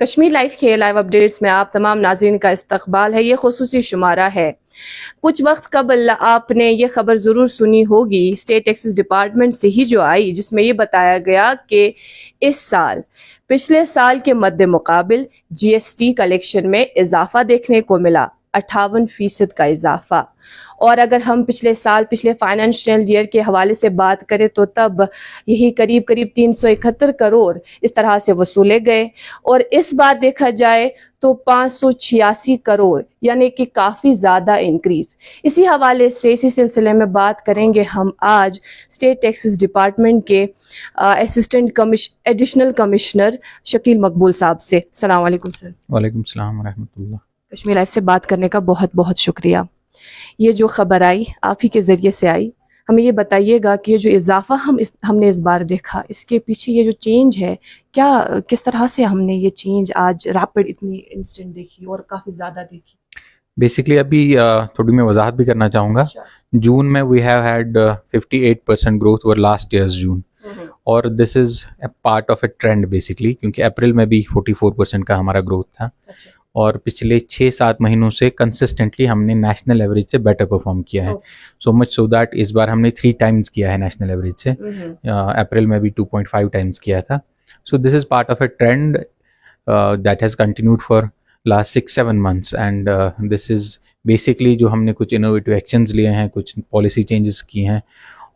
Kashmir live के live updates में आप तमाम नाज़रीन का इस्तकबाल है। ये खुसूसी शुमारा है। कुछ वक्त कबल आपने ये खबर ज़रूर सुनी होगी स्टेट टैक्सेस डिपार्टमेंट से ही जो आई, जिसमें ये बताया गया कि इस साल पिछले साल के मद्दे मुकाबिल GST कलेक्शन में इजाफा देखने को मिला, 58% का इजाफा। और अगर हम पिछले साल पिछले फाइनेंशियल ईयर के हवाले से बात करें तो तब यही करीब करीब 371 करोड़ इस तरह से वसूले गए, और इस बार देखा जाए तो 586 करोड़, यानी कि काफ़ी ज़्यादा इंक्रीज। इसी हवाले से इसी सिलसिले में बात करेंगे हम आज स्टेट टैक्सेस डिपार्टमेंट के एडिशनल कमिश्नर शकील मकबूल साहब से। अस्सलाम वालेकुम सर। वालेकुम सलाम व रहमतुल्लाह। कश्मीर लाइव से बात करने का बहुत बहुत शुक्रिया। ये जो खबर आई आप ही के ज़रिए से आई, हमें ये बताइएगा कि ये जो इजाफा हमने इस बार देखा, इसके पीछे ये जो चेंज है, क्या किस तरह से हमने ये चेंज आज रैपिड इतनी इंस्टेंट देखी और काफ़ी ज़्यादा देखी। बेसिकली अभी थोड़ी मैं वजाहत भी करना चाहूँगा। जून में we have had 58% growth over last years June, और this is a part of a trend basically, क्योंकि अप्रैल में भी 44% का हमारा ग्रोथ था। और पिछले 6-7 महीनों से कंसिस्टेंटली हमने नेशनल एवरेज से बेटर परफॉर्म किया है। सो मच सो दैट इस बार हमने 3 टाइम्स किया है नेशनल एवरेज से। अप्रैल में भी 2.5 टाइम्स किया था। So this is part of a trend that has continued for last 6-7 months, and this is basically जो हमने कुछ इनोवेटिव एक्शंस लिए हैं, कुछ पॉलिसी चेंजेस किए हैं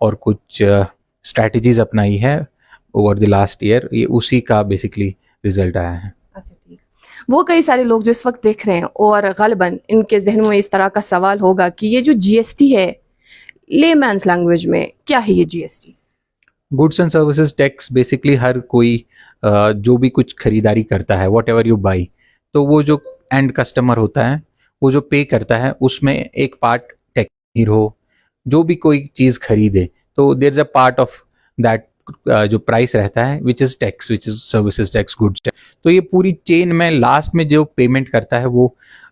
और कुछ स्ट्रैटेजीज अपनाई है ओवर द लास्ट ईयर, ये उसी का बेसिकली रिजल्ट आया है। वो कई सारे लोग जो इस वक्त देख रहे हैं और गलबन इनके जहनों में इस तरह का सवाल होगा कि ये जो GST है, लेमैन्स लैंग्वेज में क्या है ये GST? Goods and services tax basically हर कोई जो भी कुछ खरीदारी करता है, वॉट एवर यू बाई, तो वो जो एंड कस्टमर होता है वो जो पे करता है उसमें एक पार्ट टैक्स हो। जो भी कोई चीज़ खरीदे तो there is a part of that जो प्राइस रहता है which is tax, which is services tax, goods tax. तो ये पूरी चेन में लास्ट में जो पेमेंट करता है वो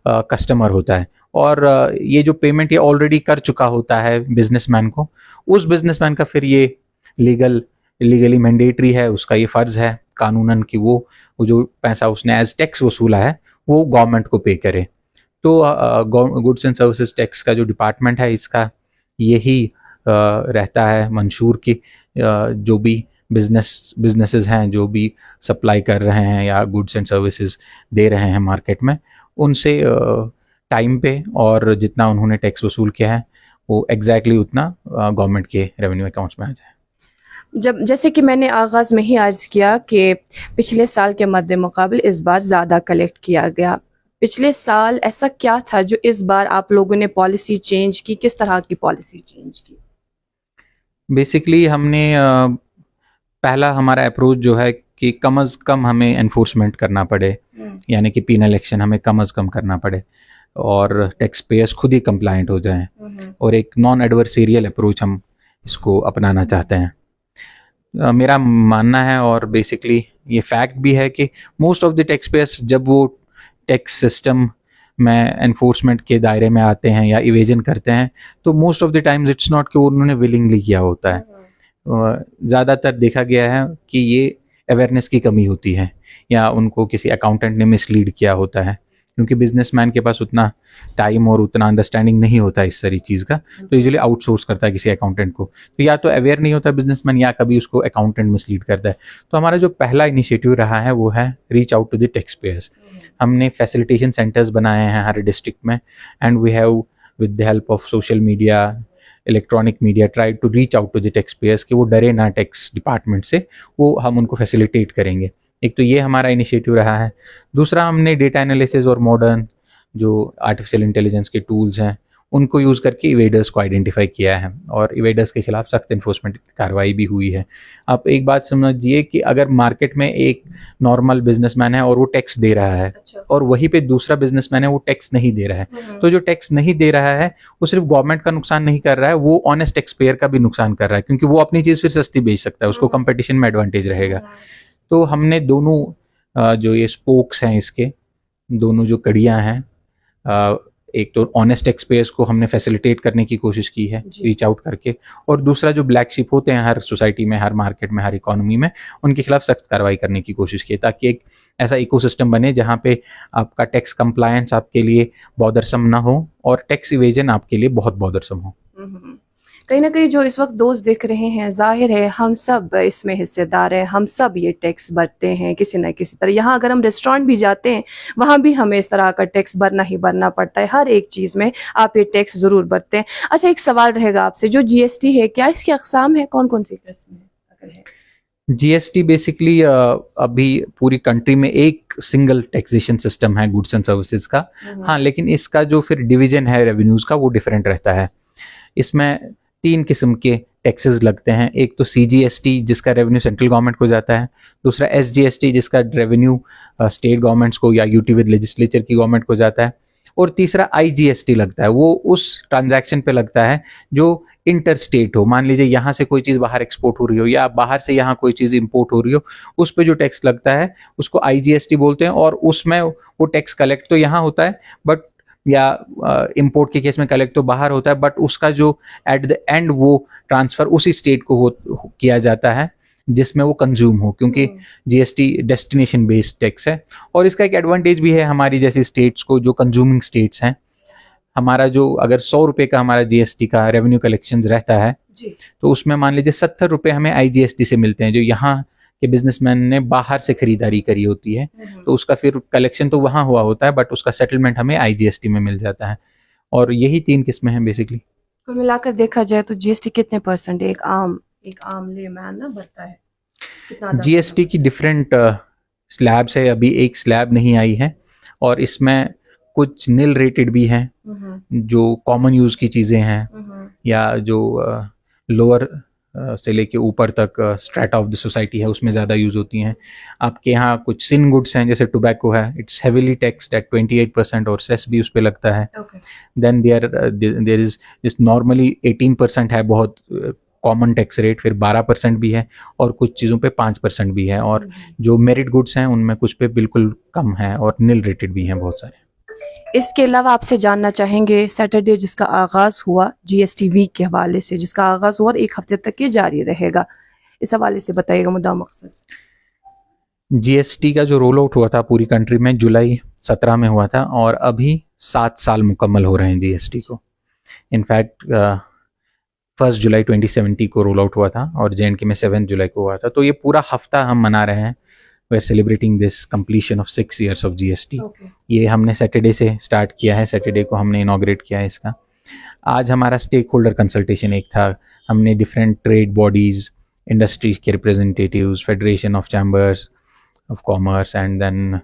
कस्टमर होता है, और ये जो पेमेंट ये ऑलरेडी कर चुका होता है बिजनेसमैन को, उस बिजनेसमैन का फिर ये लीगली मैंडेटरी है, उसका ये फ़र्ज़ है कानूनन कि वो जो पैसा उसने एज टैक्स वसूला है वो गवर्नमेंट को पे करे। तो गुड्स एंड सर्विसेज टैक्स का जो डिपार्टमेंट है इसका यही रहता है मंशूर कि जो भी बिजनेसेस हैं, जो भी सप्लाई कर रहे हैं या गुड्स एंड सर्विसेज दे रहे हैं मार्केट में, उनसे टाइम पे और जितना उन्होंने टैक्स वसूल किया है वो एग्जैक्टली उतना गवर्नमेंट के रेवेन्यू अकाउंट्स में आ जाए। जैसे कि मैंने आगाज़ में ही अर्ज़ किया कि पिछले साल के मद्दे मुकाबिल इस बार ज़्यादा कलेक्ट किया गया। पिछले साल ऐसा क्या था जो इस बार आप लोगों ने पॉलिसी चेंज की? किस तरह की पॉलिसी चेंज की? बेसिकली हमने पहला हमारा अप्रोच जो है कि कम अज़ कम हमें एनफोर्समेंट करना पड़े, यानी कि पीनल एक्शन हमें कम अज़ कम करना पड़े और टैक्स पेयर्स खुद ही कंप्लाइंट हो जाएं, और एक नॉन एडवर्सेरियल अप्रोच हम इसको अपनाना चाहते हैं। मेरा मानना है, और बेसिकली ये फैक्ट भी है, कि most of the tax pairs जब वो टैक्स सिस्टम में एनफोर्समेंट के दायरे में आते हैं या इवेजन करते हैं, तो most of the times it's not कि उन्होंने विलिंगली किया होता है। ज़्यादातर देखा गया है कि ये अवेयरनेस की कमी होती है, या उनको किसी अकाउंटेंट ने मिसलीड किया होता है, क्योंकि बिजनेसमैन के पास उतना टाइम और उतना अंडरस्टैंडिंग नहीं होता इस सारी चीज़ का, तो यूजुअली आउटसोर्स करता है किसी अकाउंटेंट को। तो या तो अवेयर नहीं होता बिजनेसमैन, या कभी उसको अकाउंटेंट मिसलीड करता है। तो हमारा जो पहला इनिशिएटिव रहा है वो है reach out to the tax payers. हमने फैसिलिटेशन सेंटर्स बनाए हैं हर डिस्ट्रिक्ट में, and we have with the help of social media, electronic media, try to reach out to the tax payers कि वो डरे ना टैक्स डिपार्टमेंट से, वो हम उनको फैसिलिटेट करेंगे। एक तो ये हमारा इनिशिएटिव रहा है। दूसरा, हमने डेटा एनालिसिस और मॉडर्न जो आर्टिफिशियल इंटेलिजेंस के टूल्स हैं उनको यूज़ करके इवेडर्स को आइडेंटिफाई किया है, और इवेडर्स के खिलाफ सख्त इन्फोर्समेंट कार्रवाई भी हुई है। आप एक बात समझिए कि अगर मार्केट में एक नॉर्मल बिजनेसमैन है और वो टैक्स दे रहा है, और वहीं पे दूसरा बिजनेसमैन है वो टैक्स नहीं दे रहा है, तो जो टैक्स नहीं दे रहा है वो सिर्फ गवर्नमेंट का नुकसान नहीं कर रहा है, वो ऑनेस्ट टैक्स पेयर का भी नुकसान कर रहा है, क्योंकि वो अपनी चीज़ फिर सस्ती बेच सकता है, उसको कंपटीशन में एडवांटेज रहेगा। तो हमने दोनों जो ये स्पोक्स हैं, इसके दोनों जो कड़ियाँ हैं, एक तो ऑनेस्ट टैक्स पेयर्स को हमने फैसिलिटेट करने की कोशिश की है रीच आउट करके, और दूसरा जो ब्लैक शिप होते हैं हर सोसाइटी में, हर मार्केट में, हर इकोनॉमी में, उनके खिलाफ सख्त कार्रवाई करने की कोशिश की है, ताकि एक ऐसा इकोसिस्टम बने जहाँ पे आपका टैक्स कंप्लायंस आपके लिए बॉदरसम ना हो और टैक्स इवेजन आपके लिए बहुत बॉदरसम हो। कहीं ना कहीं जो इस वक्त दोस्त दिख रहे हैं, जाहिर है हम सब इसमें हिस्सेदार हैं, हम सब ये टैक्स भरते हैं किसी न किसी तरह। यहाँ अगर हम रेस्टोरेंट भी जाते हैं वहाँ भी हमें इस तरह का टैक्स भरना ही भरना पड़ता है, हर एक चीज़ में आप ये टैक्स ज़रूर भरते हैं। अच्छा, एक सवाल रहेगा आपसे, जो जीएसटी है क्या इसकी अक़साम है, कौन कौन सी किस्म है अगर है? जीएसटी बेसिकली अभी पूरी कंट्री में एक सिंगल टैक्सेशन सिस्टम है गुड्स एंड सर्विसेज का। हाँ, लेकिन इसका जो फिर डिवीजन है रेवेन्यूज़ का वो डिफरेंट रहता है। इसमें 3 किस्म के टैक्सेस लगते हैं। एक तो सीजीएसटी जिसका रेवेन्यू सेंट्रल गवर्नमेंट को जाता है, दूसरा एसजीएसटी जिसका रेवेन्यू स्टेट गवर्नमेंट्स को या यूटी विद लेजिस्लेचर की गवर्नमेंट को जाता है, और तीसरा आईजीएसटी लगता है। वो उस ट्रांजैक्शन पे लगता है जो इंटर स्टेट हो। मान लीजिए यहाँ से कोई चीज़ बाहर एक्सपोर्ट हो रही हो या बाहर से यहाँ कोई चीज़ इंपोर्ट हो रही हो, उस पे जो टैक्स लगता है उसको आईजीएसटी बोलते हैं, और उसमें वो टैक्स कलेक्ट तो यहाँ होता है बट, या इंपोर्ट के केस में कलेक्ट तो बाहर होता है, बट उसका जो एट द एंड वो ट्रांसफ़र उसी स्टेट को किया जाता है जिसमें वो कंज्यूम हो, क्योंकि जीएसटी डेस्टिनेशन बेस्ड टैक्स है। और इसका एक एडवांटेज भी है हमारी जैसी स्टेट्स को, जो कंज्यूमिंग स्टेट्स हैं। हमारा जो अगर 100 रुपये का हमारा जीएसटी का रेवेन्यू कलेक्शन रहता है जी, तो उसमें मान लीजिए 70 रुपये हमें आईजीएसटी से मिलते हैं, जो यहाँ के बिजनेसमैन ने बाहर से खरीदारी करी होती है, तो उसका फिर कलेक्शन तो वहाँ हुआ होता है बट उसका सेटलमेंट हमें आईजीएसटी में मिल जाता है। और यही 3 किस्में हैं बेसिकली। कुल मिलाकर देखा जाए तो जीएसटी कितने % एक आम लेमैन ना भरता है? जीएसटी की डिफरेंट स्लैब्स है, अभी एक स्लैब नहीं आई है, और इसमें कुछ नील रेटेड भी हैं जो कॉमन यूज़ की चीज़ें हैं, या जो लोअर से लेके ऊपर तक स्ट्रेटा ऑफ द सोसाइटी है उसमें ज़्यादा यूज़ होती हैं। आपके यहाँ कुछ सिन गुड्स हैं जैसे टोबैको है, इट्स हेविली टैक्स्ड एट 28% और सेस भी उस पर लगता है। देन देयर इज जिस नॉर्मली 18% है बहुत कॉमन टैक्स रेट, फिर 12% भी है, और कुछ चीज़ों पे 5% भी है, और जो मेरिट गुड्स हैं उनमें कुछ पे बिल्कुल कम है, और नील रेटेड भी हैं बहुत सारे। इसके अलावा आपसे जानना चाहेंगे, सैटरडे जिसका आगाज़ हुआ जीएसटी वीक के हवाले से, जिसका आगाज़ हुआ और 1 हफ्ते तक ये जारी रहेगा, इस हवाले से बताइएगा मुद्दा मकसद। जीएसटी का जो रोल आउट हुआ था पूरी कंट्री में जुलाई 17 में हुआ था, और अभी 7 साल मुकम्मल हो रहे हैं जीएसटी को। इनफैक्ट 1 जुलाई 2070 को रोल आउट हुआ था और जेएंडके में 7 जुलाई को हुआ था। तो ये पूरा हफ्ता हम मना रहे हैं, we are celebrating this completion of 6 years of GST. ये हमने सैटरडे से स्टार्ट किया है, सैटरडे को हमने इनॉग्रेट किया है इसका। आज हमारा स्टेक होल्डर कंसल्टेशन एक था, हमने डिफरेंट ट्रेड बॉडीज़, इंडस्ट्री के representatives, federation of chambers of commerce and then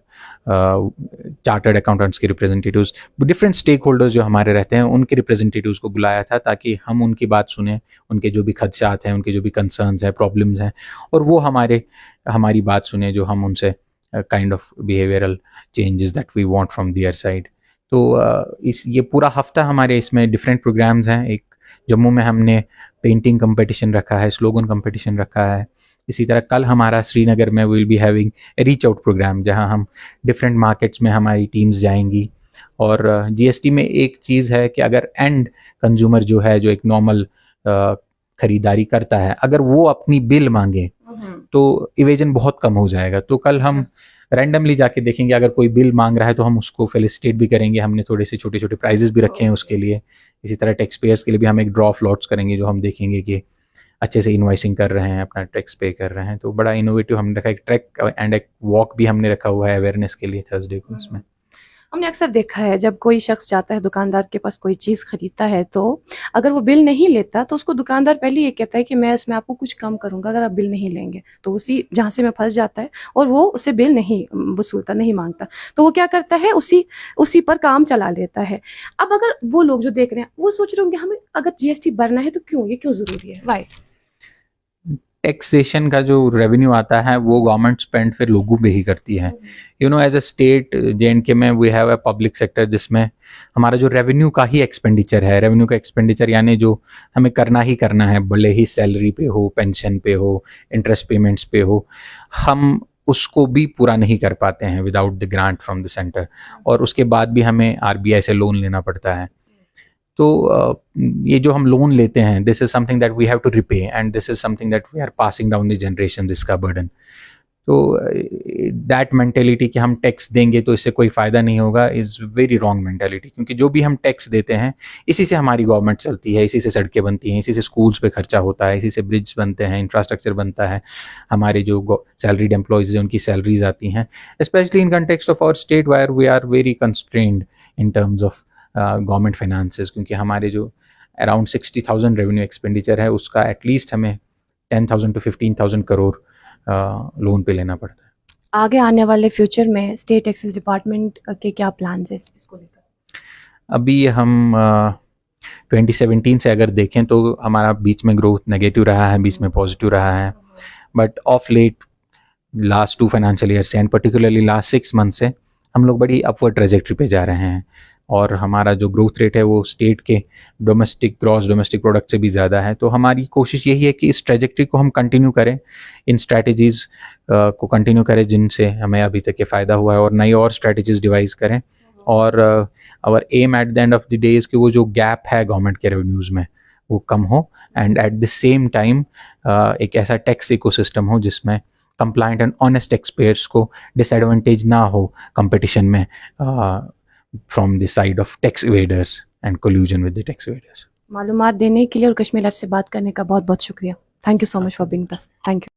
chartered accountants के रिप्रेजेंटेटिव्स, डिफरेंट स्टेक होल्डर्स जो हमारे रहते हैं उनके रिप्रेजेंटेटिव्स को बुलाया था, ताकि हम उनकी बात सुने, उनके जो भी खदशात हैं, उनके जो भी कंसर्न्स हैं, प्रॉब्लम्स हैं, और वो हमारी बात सुने, जो हम उनसे kind of behavioural changes that we want from their side. तो ये पूरा हफ्ता हमारे इसमें डिफरेंट प्रोग्राम्स हैं। एक जम्मू में हमने पेंटिंग कंपटीशन रखा है, स्लोगन कंपटीशन रखा है। इसी तरह कल हमारा श्रीनगर में will be having reach out programme, जहां हम डिफरेंट मार्केट्स में हमारी टीम्स जाएंगी। और जीएसटी में एक चीज़ है कि अगर एंड कंज्यूमर जो है, जो एक नॉर्मल खरीदारी करता है, अगर वो अपनी बिल मांगे तो इवेजन बहुत कम हो जाएगा। तो कल हम रैंडमली जाके देखेंगे, अगर कोई बिल मांग रहा है तो हम उसको फेलिसिटेट भी करेंगे। हमने थोड़े से छोटे छोटे प्राइजेस भी रखे हैं उसके लिए। इसी तरह टैक्स पेयर्स के लिए भी हम एक ड्रॉ ऑफ लॉट्स करेंगे, जो हम देखेंगे कि अच्छे से इनवाइसिंग कर रहे हैं, अपना टैक्स पे कर रहे हैं। तो बड़ा इनोवेटिव हमने रखा, एक ट्रैक एंड एक वॉक भी हमने रखा हुआ है अवेयरनेस के लिए थर्सडे को। इसमें हमने अक्सर देखा है, जब कोई शख्स जाता है दुकानदार के पास कोई चीज़ खरीदता है, तो अगर वो बिल नहीं लेता तो उसको दुकानदार पहले ये कहता है कि मैं इसमें आपको कुछ कम करूंगा अगर आप बिल नहीं लेंगे। तो उसी जहाँ से मैं फंस जाता है और वो उससे बिल नहीं वसूलता, नहीं मांगता, तो वो क्या करता है, उसी पर काम चला लेता है। अब अगर वो लोग जो देख रहे हैं वो सोच रहे होंगे हमें अगर जीएसटी भरना है तो ये क्यों ज़रूरी है, वाई? टैक्सेशन का जो रेवेन्यू आता है वो गवर्नमेंट स्पेंड फिर लोगों पे ही करती है। You know, as a state J and K में we have a public sector जिसमें हमारा जो रेवेन्यू का ही एक्सपेंडिचर है, रेवेन्यू का एक्सपेंडिचर यानी जो हमें करना ही करना है, भले ही सैलरी पे हो, पेंशन पे हो, इंटरेस्ट पेमेंट्स पे हो, हम उसको भी पूरा नहीं कर पाते हैं without the grant from the centre, और उसके बाद भी हमें आरबीआई से लोन लेना पड़ता है। तो ये जो हम लोन लेते हैं, this is something that we have to repay and this is something that we are passing down the generation, इसका बर्डन। तो दैट मेंटेलिटी कि हम टैक्स देंगे तो इससे कोई फ़ायदा नहीं होगा इज़ वेरी रॉन्ग मेंटेलिटी, क्योंकि जो भी हम टैक्स देते हैं इसी से हमारी गवर्नमेंट चलती है, इसी से सड़कें बनती हैं, इसी से स्कूल्स पे खर्चा होता है, इसी से ब्रिज बनते हैं, इंफ्रास्ट्रक्चर बनता है, हमारे जो सैलरीड एम्प्लॉयज़ हैं उनकी सैलरीज आती हैं, specially in context of our state where we are very constrained in terms of government finances, क्योंकि हमारे जो अराउंड 60,000 रेवेन्यू एक्सपेंडिचर है उसका एटलीस्ट हमें 10,000 to 15,000 करोड़ लोन पे लेना पड़ता है। आगे आने वाले फ्यूचर में स्टेट टैक्सेस डिपार्टमेंट के क्या प्लान्स है इसको लेकर? अभी हम 2017 से अगर देखें तो हमारा बीच में ग्रोथ नेगेटिव रहा है, बीच में पॉजिटिव रहा है, but of late last 2 financial year से एंड पर्टिकुलरली लास्ट 6 मंथ से हम लोग बड़ी अपवर्ड ट्रेजेक्ट्री पे जा रहे हैं, और हमारा जो ग्रोथ रेट है वो स्टेट के ग्रॉस डोमेस्टिक प्रोडक्ट से भी ज़्यादा है। तो हमारी कोशिश यही है कि इस ट्रेजेक्ट्री को हम कंटिन्यू करें, इन स्ट्रैटेजीज़ को कंटिन्यू करें जिनसे हमें अभी तक ये फ़ायदा हुआ है, और नई और स्ट्रैटेजीज़ डिवाइस करें, और our aim at the end of the day is कि वो जो गैप है गवर्नमेंट के रेवेन्यूज़ में वो कम हो, and at the same time एक ऐसा टैक्स इकोसिस्टम हो जिसमें compliant and honest tax payers को डिसएडवांटेज ना हो कंपटीशन में from the side of tax evaders and collusion with the tax evaders. मालूमात देने के लिए और कश्मीर लाइव से बात करने का बहुत बहुत शुक्रिया। Thank you so much for being with us. Thank you.